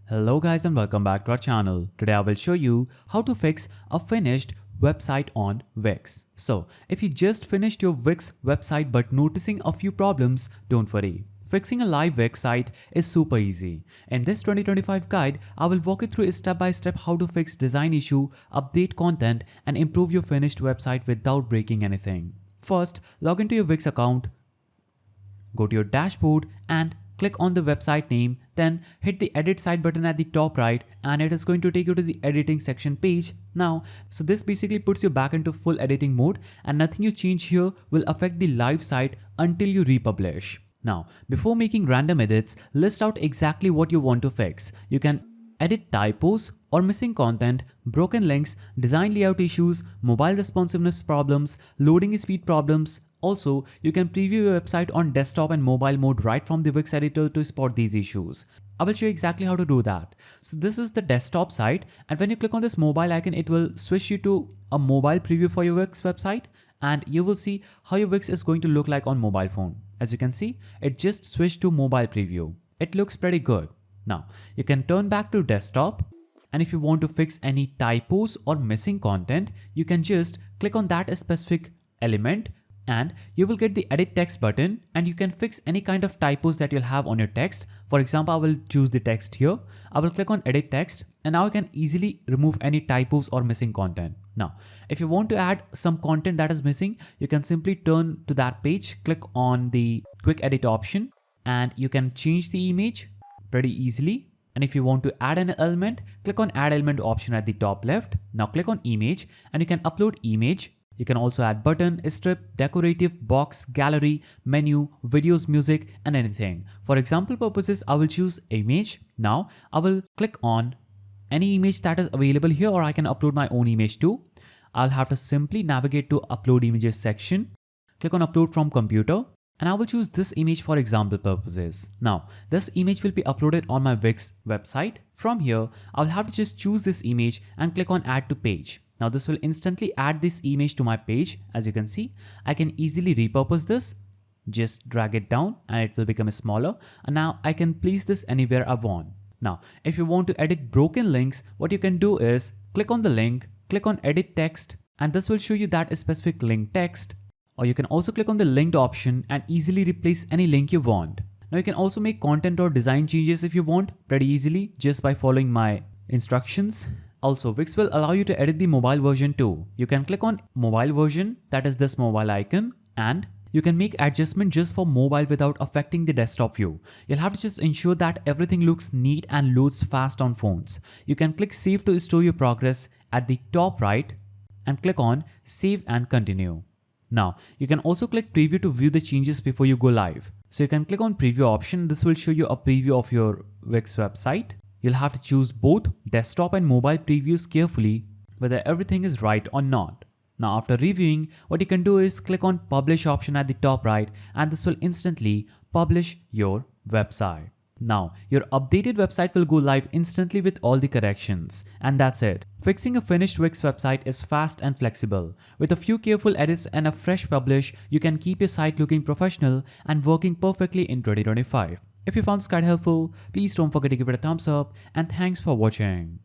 Hello guys and welcome back to our channel. Today I will show you how to fix a finished website on Wix. So if you just finished your Wix website but noticing a few problems, don't worry. Fixing a live Wix site is super easy. In this 2025 guide, I will walk you through step by step how to fix design issue, update content and improve your finished website without breaking anything. First, log into your Wix account, go to your dashboard and click on the website name, then hit the edit site button at the top right and it is going to take you to the editing section page. Now, so this basically puts you back into full editing mode and nothing you change here will affect the live site until you republish. Now, before making random edits, list out exactly what you want to fix. You can edit typos or missing content, broken links, design layout issues, mobile responsiveness problems, loading speed problems. Also, you can preview your website on desktop and mobile mode right from the Wix editor to spot these issues. I will show you exactly how to do that. So this is the desktop site and when you click on this mobile icon, it will switch you to a mobile preview for your Wix website and you will see how your Wix is going to look like on mobile phone. As you can see, it just switched to mobile preview. It looks pretty good. Now, you can turn back to desktop and if you want to fix any typos or missing content, you can just click on that specific element and you will get the edit text button and you can fix any kind of typos that you'll have on your text. For example, I will choose the text here. I will click on edit text and now I can easily remove any typos or missing content. Now, if you want to add some content that is missing, you can simply turn to that page, click on the quick edit option and you can change the image pretty easily. And if you want to add an element, click on add element option at the top left. Now click on image and you can upload image. You can also add button, strip, decorative, box, gallery, menu, videos, music and anything. For example purposes, I will choose image. Now I will click on any image that is available here or I can upload my own image too. I'll have to simply navigate to upload images section. Click on upload from computer and I will choose this image for example purposes. Now this image will be uploaded on my Wix website. From here, I'll have to just choose this image and click on add to page. Now this will instantly add this image to my page. As you can see, I can easily repurpose this. Just drag it down and it will become smaller. And now I can place this anywhere I want. Now, if you want to edit broken links, what you can do is click on the link, click on edit text, and this will show you that specific link text. Or you can also click on the linked option and easily replace any link you want. Now you can also make content or design changes if you want pretty easily just by following my instructions. Also, Wix will allow you to edit the mobile version too. You can click on mobile version, that is this mobile icon, and you can make adjustment just for mobile without affecting the desktop view. You'll have to just ensure that everything looks neat and loads fast on phones. You can click save to store your progress at the top right and click on save and continue. Now, you can also click preview to view the changes before you go live. So you can click on preview option. This will show you a preview of your Wix website. You'll have to choose both desktop and mobile previews carefully whether everything is right or not. Now after reviewing, what you can do is click on publish option at the top right and this will instantly publish your website. Now your updated website will go live instantly with all the corrections. And that's it. Fixing a finished Wix website is fast and flexible. With a few careful edits and a fresh publish, you can keep your site looking professional and working perfectly in 2025. If you found this guide helpful, please don't forget to give it a thumbs up and thanks for watching.